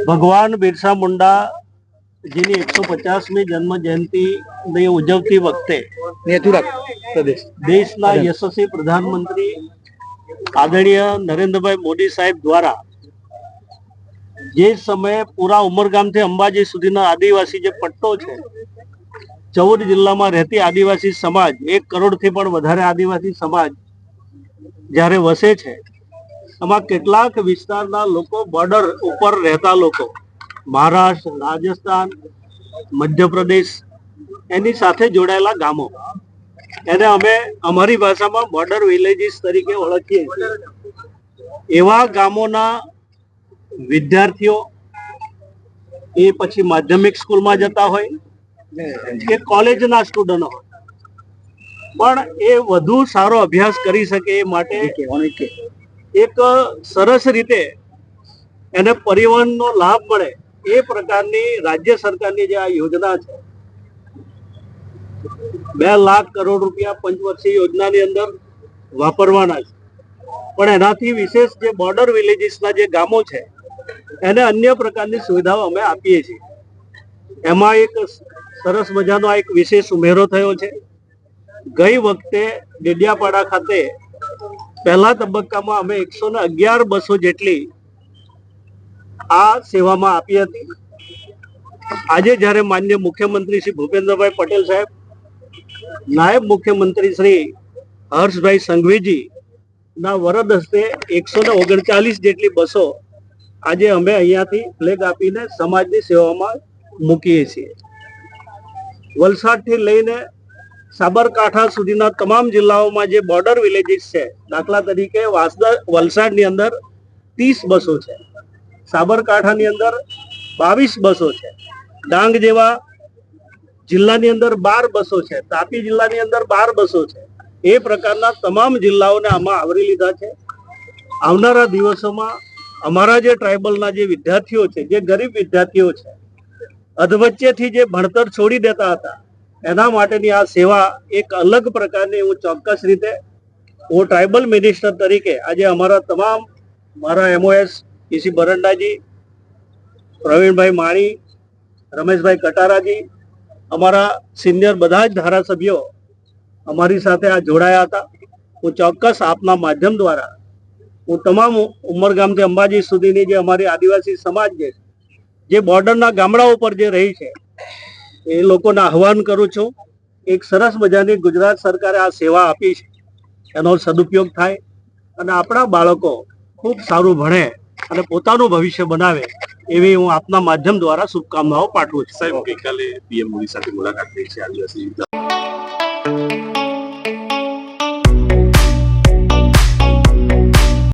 ભગવાન બિરસા મુંડા જેની 150મી જન્મ જયંતિ ઉજવતી વખતે દેશના યશસ્વી પ્રધાનમંત્રી આદરણીય નરેન્દ્રભાઈ મોદી સાહેબ દ્વારા જે સમયે પૂરા ઉમરગામથી અંબાજી સુધીનો આદિવાસી જે પટ્ટો છે, 14 જિલ્લામાં રહેતી આદિવાસી સમાજ, 1 કરોડથી પણ વધારે આદિવાસી સમાજ જ્યારે વસે છે, એમાં કેટલાક વિસ્તારના લોકો, બોર્ડર ઉપર રહેતા લોકો, મહારાષ્ટ્ર, રાજસ્થાન, મધ્યપ્રદેશ, એની સાથે જોડાયેલા ગામો, એને અમે અમારી ભાષામાં બોર્ડર વિલેજીસ તરીકે ઓળખીએ છીએ. એવા ગામોના વિદ્યાર્થીઓ, એ પછી માધ્યમિક સ્કૂલમાં જતા હોય કે કોલેજના સ્ટુડન્ટ હોય, પણ એ વધુ સારો અભ્યાસ કરી શકે એ માટે એક સરસ રીતે એને પરિવહનનો લાભ મળે એ પ્રકારની રાજ્ય સરકારની જે આ યોજના છે, 2 લાખ કરોડ રૂપિયા પંચવર્ષીય યોજનાની અંદર વાપરવાના છે. પણ એનાથી વિશેષ જે બોર્ડર વિલેજીસના જે ગામો છે એને અન્ય પ્રકારની સુવિધાઓ અમે આપીએ છીએ. એમાં એક સરસ મજાનો એક વિશેષ ઉમેરો થયો છે. ગઈ વખતે ડેડિયાપાડા ખાતે પહેલા તબક્કામાં અમે 111 બસો જેટલી આ સેવામાં આપી હતી. આજે જ્યારે માનનીય મુખ્યમંત્રી શ્રી ભૂપેન્દ્રભાઈ પટેલ સાહેબ, નાયબ મુખ્યમંત્રી શ્રી હર્ષભાઈ સંઘવીજી ના વરદ હસ્તે 139 જેટલી બસો આજે અમે અહીંયાથી ફ્લેગ આપીને સમાજની સેવામાં મૂકીએ છીએ. વલસાડથી લઈને સાબરકાંઠા સુધીના તમામ જિલ્લાઓમાં જે બોર્ડર વિલેજીસ છે, દાખલા તરીકે વલસાડની અંદર 30 બસો છે, સાબરકાંઠાની અંદર 22 બસો છે, ડાંગ જેવા જિલ્લાની અંદર 12 બસો છે, તાપી જિલ્લાની અંદર 12 બસો છે. એ પ્રકારના તમામ જિલ્લાઓને આમાં આવરી લીધા છે. આવનારા દિવસોમાં અમારા જે ટ્રાઇબલના જે વિદ્યાર્થીઓ છે, જે ગરીબ વિદ્યાર્થીઓ છે, અધવચ્ચેથી જે ભણતર છોડી દેતા હતા, એના માટેની આ સેવા એક અલગ પ્રકારની, હું ચોક્કસ રીતે હું ટ્રાઇબલ મિનિસ્ટર તરીકે આજે અમારા તમામ, મારા MOS ઈસી બરંડાજી, પ્રવીણભાઈ માણી, રમેશભાઈ કટારાજી, અમારા સિનિયર બધા જ ધારાસભ્યો અમારી સાથે આ જોડાયા હતા. હું ચોક્કસ આપના માધ્યમ દ્વારા હું તમામ ઉમરગામથી અંબાજી સુધીની જે અમારી આદિવાસી સમાજ છે, જે બોર્ડરના ગામડાઓ પર જે રહી છે, એ લોકોને આહવાન કરું છું. એક સરસ મજાની ગુજરાત સરકારે આ સેવા આપી છે, એનો સદુપયોગ થાય અને આપણા બાળકો ખૂબ સારું ભણે અને પોતાનું ભવિષ્ય બનાવે એવી હું આપના માધ્યમ દ્વારા શુભકામનાઓ પાઠવું છું. સાહેબ, ગઈકાલે PM મોદી સાથે મુલાકાત થઈ છે આદિવાસી